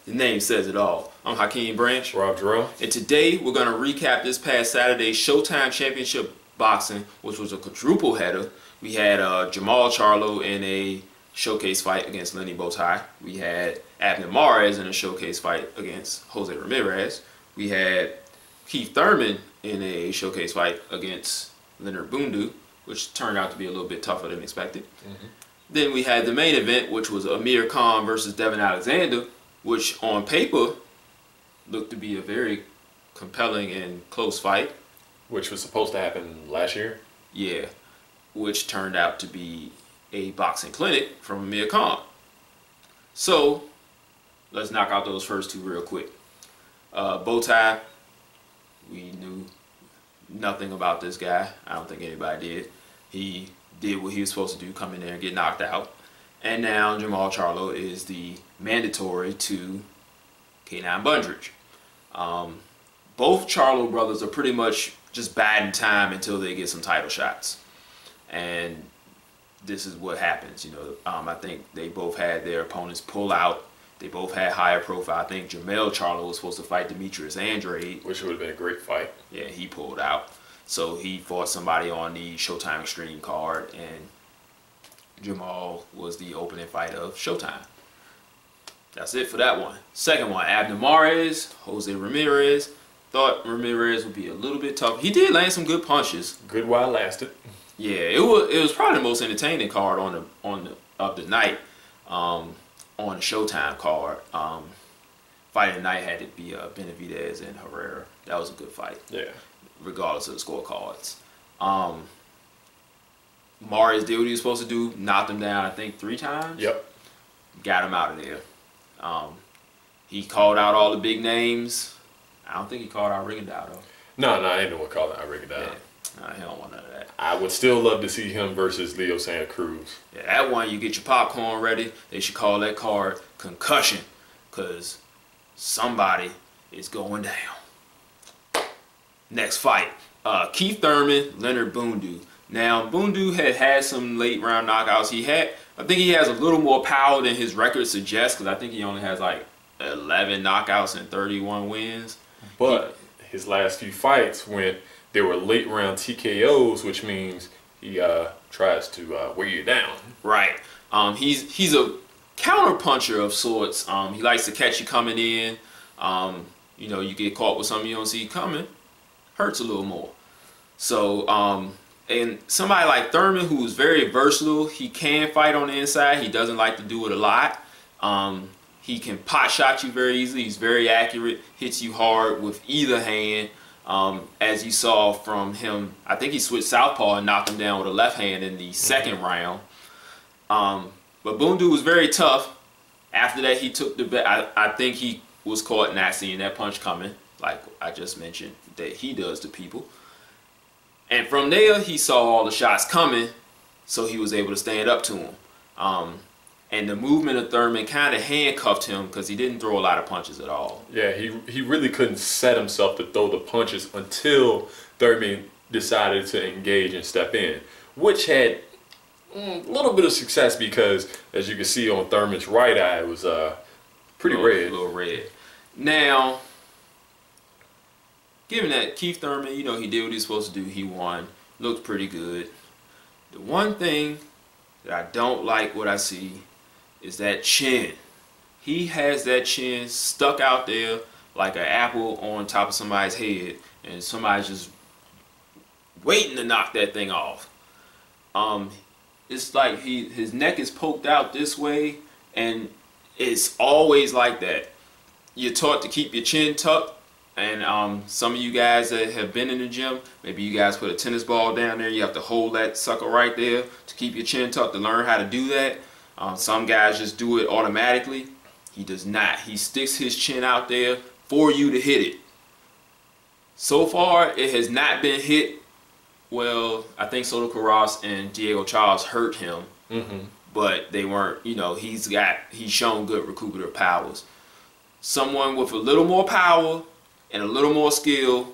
The name says it all. I'm Hakeem Branch. Rob Jarrell. And today we're going to recap this past Saturday's Showtime Championship Boxing, which was a quadruple header. We had Jermall Charlo in a showcase fight against Lenny Bowtie. We had Abner Mares in a showcase fight against Jose Ramirez. We had Keith Thurman in a showcase fight against Leonard Bundu, which turned out to be a little bit tougher than expected. Then we had the main event, which was Amir Khan versus Devin Alexander, which on paper looked to be a very compelling and close fight. Which was supposed to happen last year? Yeah, which turned out to be a boxing clinic from Amir Khan. So, let's knock out those first two real quick. Bowtie, we knew nothing about this guy. I don't think anybody did. He did what he was supposed to do, come in there and get knocked out. And now Jermall Charlo is the mandatory to K9 Bundridge. Both Charlo brothers are pretty much just biding time until they get some title shots. And this is what happens, you know. I think they both had their opponents pull out. They both had higher profile. I think Jermell Charlo was supposed to fight Demetrius Andrade, which would have been a great fight. Yeah, he pulled out. So he fought somebody on the Showtime Extreme card, and Jermall was the opening fight of Showtime. That's it for that one. Second one, Abner Mares, Jose Ramirez. Thought Ramirez would be a little bit tough. He did land some good punches. Good while it lasted. Yeah, it was probably the most entertaining card of the night. On the Showtime card. Fight of the night had to be Benavidez and Herrera. That was a good fight. Yeah. Regardless of the scorecards. Mares did what he was supposed to do. Knocked him down, I think, 3 times. Yep. Got him out of there. He called out all the big names. I don't think he called out Rigondeaux, though. No, I ain't no one called out Rigondeaux. Yeah. He don't want none of that. I would still love to see him versus Leo Santa Cruz. Yeah, that one, you get your popcorn ready. They should call that card Concussion, because somebody is going down. Next fight, Keith Thurman, Leonard Bundu. Now, Bundu had some late round knockouts. I think he has a little more power than his record suggests, because I think he only has like 11 knockouts and 31 wins. But his last few fights there were late round TKOs, which means he tries to wear you down. Right. He's a counter puncher of sorts. He likes to catch you coming in. You know, you get caught with something you don't see coming, hurts a little more. So, and somebody like Thurman, who's very versatile, he can fight on the inside. He doesn't like to do it a lot. He can pot shot you very easily. He's very accurate, hits you hard with either hand. As you saw from him, I think he switched southpaw and knocked him down with a left hand in the second round. But Bundu was very tough. After that, he took the bet. I think he was caught not seeing that punch coming, like I just mentioned that he does to people. And from there, he saw all the shots coming, so he was able to stand up to him. And the movement of Thurman kind of handcuffed him because he didn't throw a lot of punches at all. Yeah, he really couldn't set himself to throw the punches until Thurman decided to engage and step in, which had a little bit of success because, as you can see on Thurman's right eye, it was pretty red. A little red. Now, given that Keith Thurman, you know, he did what he was supposed to do. He won. Looked pretty good. The one thing that I don't like what I see is that chin. He has that chin stuck out there like an apple on top of somebody's head, and somebody's just waiting to knock that thing off. It's like his neck is poked out this way, and it's always like that. You're taught to keep your chin tucked, and some of you guys that have been in the gym, maybe you guys put a tennis ball down there, you have to hold that sucker right there to keep your chin tucked to learn how to do that. Some guys just do it automatically. He does not. He sticks his chin out there for you to hit it. So far, it has not been hit. Well, I think Soto Karass and Diego Charles hurt him, but they weren't, you know, he's shown good recuperative powers. Someone with a little more power and a little more skill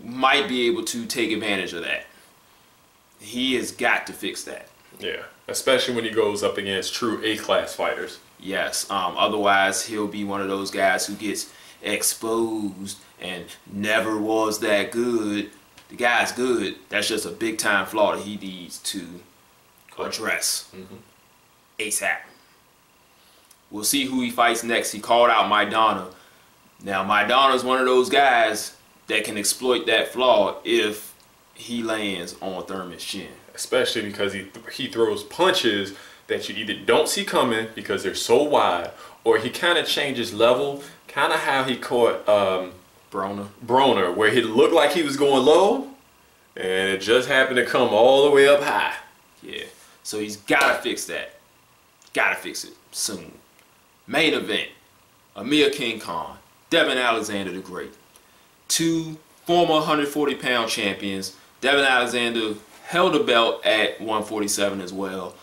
might be able to take advantage of that. He has got to fix that. Yeah. especially when he goes up against true A-class fighters. Yes. Otherwise, he'll be one of those guys who gets exposed and never was that good. The guy's good. That's just a big time flaw that he needs to address ASAP. We'll see who he fights next. He called out Maidana. Now, Maidana's one of those guys that can exploit that flaw if he lands on Thurman's chin. Especially because he throws punches that you either don't see coming because they're so wide, or he kind of changes level, kind of how he caught Broner, where he looked like he was going low, and it just happened to come all the way up high. Yeah, so he's got to fix that. Got to fix it soon. Main event, Amir King Khan, Devin Alexander the Great. Two former 140-pound champions. Devin Alexander held a belt at 147 as well.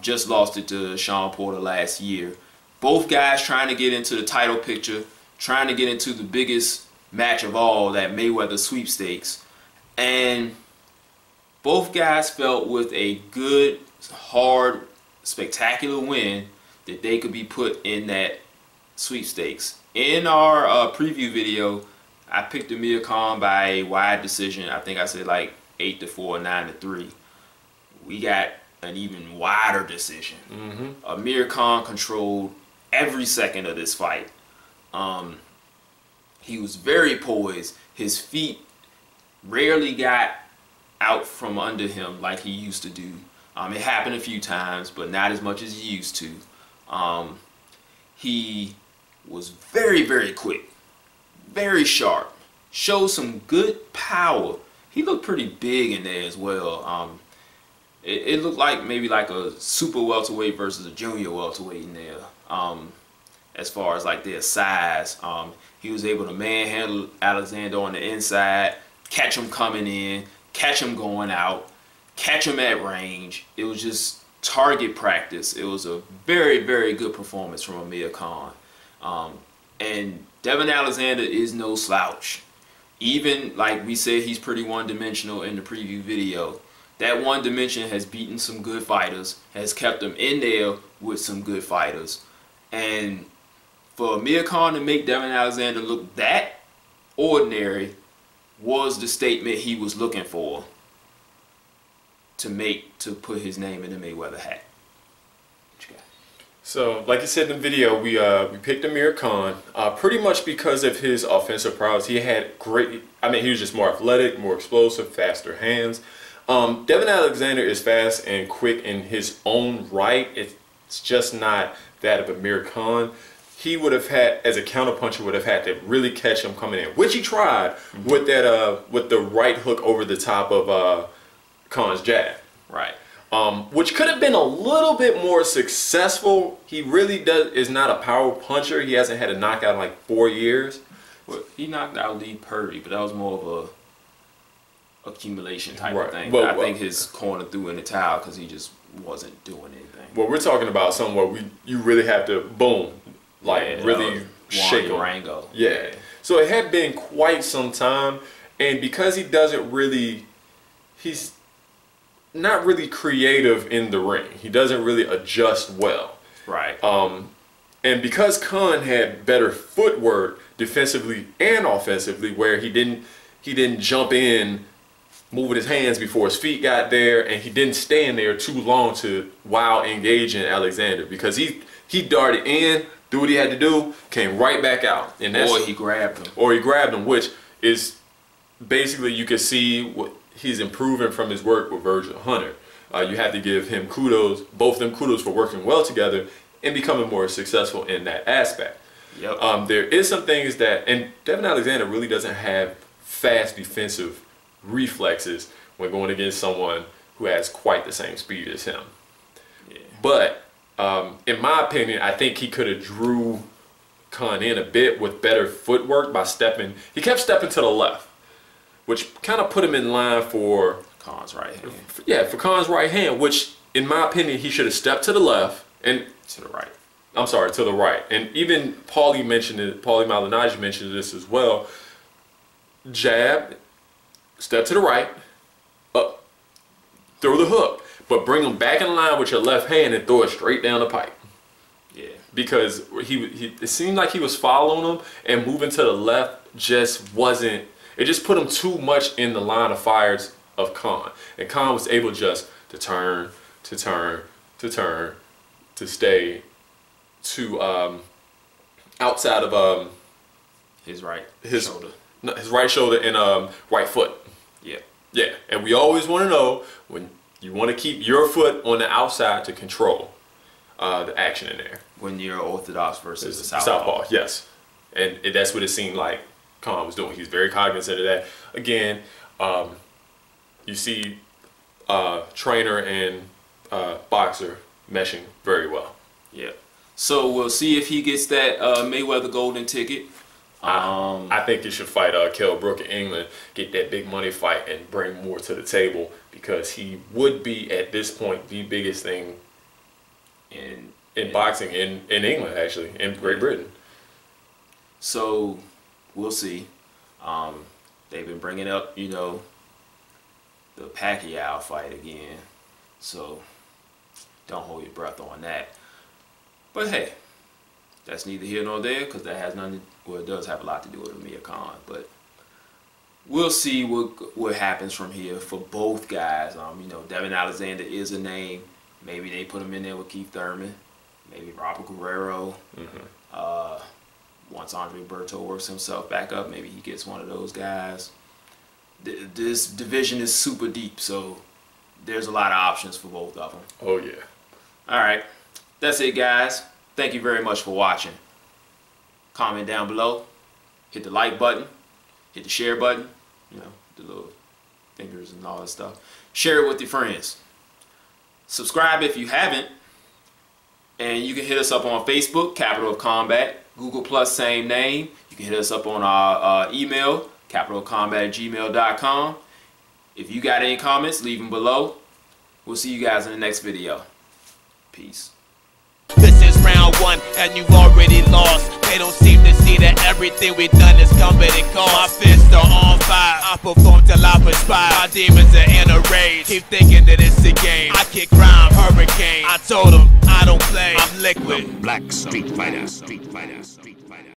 Just lost it to Sean Porter last year. Both guys trying to get into the title picture, trying to get into the biggest match of all, that Mayweather sweepstakes. And both guys felt with a good, hard, spectacular win that they could be put in that sweepstakes. In our preview video, I picked Amir Khan by a wide decision. I think I said like 8-4, 9-3. We got an even wider decision. Amir Khan controlled every second of this fight. He was very poised. His feet rarely got out from under him like he used to do. It happened a few times, but not as much as he used to. He was very, very quick, very sharp, showed some good power. He looked pretty big in there as well. It looked like maybe like a super welterweight versus a junior welterweight in there. As far as like their size, he was able to manhandle Alexander on the inside, catch him coming in, catch him going out, catch him at range. It was just target practice. It was a very, very good performance from Amir Khan. And Devin Alexander is no slouch. Even like we said, he's pretty one-dimensional in the preview video. That one dimension has beaten some good fighters, has kept him in there with some good fighters. And for Amir Khan to make Devin Alexander look that ordinary was the statement he was looking for to put his name in the Mayweather hat. What you got? So, like I said in the video, we picked Amir Khan pretty much because of his offensive prowess. He had great, he was just more athletic, more explosive, faster hands. Devin Alexander is fast and quick in his own right. It's just not that of Amir Khan. He would have had, as a counterpuncher, would have had to really catch him coming in, which he tried with that with the right hook over the top of Khan's jab. Right. Which could have been a little bit more successful. He really is not a power puncher. He hasn't had a knockout in like 4 years. Well, he knocked out Lee Purdy, but that was more of a accumulation type of thing. Well, I think his corner threw in the towel because he just wasn't doing anything. Well, we're talking about something where you really have to boom, like really shake him. Rango. Yeah. So it had been quite some time, and because he doesn't really, he's not really creative in the ring. He doesn't really adjust well. Right. And because Khan had better footwork defensively and offensively, where he didn't jump in moving his hands before his feet got there, and he didn't stay in there too long while engaging Alexander, because he darted in, do what he had to do, came right back out, and or he grabbed him, which is basically, you can see what he's improving from his work with Virgil Hunter. You have to give him kudos, both of them kudos, for working well together and becoming more successful in that aspect. Yep. There is some things and Devin Alexander really doesn't have fast defensive reflexes when going against someone who has quite the same speed as him. Yeah. But in my opinion, I think he could have drew Khan in a bit with better footwork by he kept stepping to the left, which kind of put him in line for Khan's right hand. Yeah, for Khan's right hand, which in my opinion, he should have stepped to the left and to the right. I'm sorry, to the right. And even Paulie Malignaggi mentioned this as well. Jab, step to the right, up, throw the hook. but bring him back in line with your left hand and throw it straight down the pipe. Yeah. Because it seemed like he was following him, and moving to the left just wasn't. It just put him too much in the line of fires of Khan, and Khan was able just to turn, to turn, to turn, to stay to outside of his right shoulder. No, his right shoulder and right foot. Yeah. Yeah, and we always want to know when you want to keep your foot on the outside to control the action in there. When you're orthodox versus a southpaw. Yes, and that's what it seemed like Khan was doing. He was very cognizant of that. Again, you see trainer and boxer meshing very well. Yeah. So we'll see if he gets that Mayweather golden ticket. I think he should fight Kell Brook in England, get that big money fight, and bring more to the table, because he would be at this point the biggest thing in boxing in England, actually, in Great Britain. So we'll see. They've been bringing up, you know, the Pacquiao fight again. So don't hold your breath on that. But hey, that's neither here nor there, because that has nothing. Well, it does have a lot to do with Amir Khan, but we'll see what happens from here for both guys. You know, Devin Alexander is a name. Maybe they put him in there with Keith Thurman. Maybe Robert Guerrero. Once Andre Berto works himself back up, maybe he gets one of those guys. This division is super deep, so there's a lot of options for both of them. Oh, yeah. All right. That's it, guys. Thank you very much for watching. Comment down below. Hit the like button. Hit the share button. You know, the little fingers and all that stuff. Share it with your friends. Subscribe if you haven't. And you can hit us up on Facebook, Capital of Combat. Google Plus, same name. You can hit us up on our email, capitalofcombat@gmail.com. If you got any comments, leave them below. We'll see you guys in the next video. Peace. This is round one, and you've already lost. They don't seem to see that everything we've done is come at a cost. My fists are on fire. I perform till I perspire. My demons are in a rage. Keep thinking that it's a game. I kick crime, hurricane. I told them I don't play. I'm liquid. Black Street Fighter.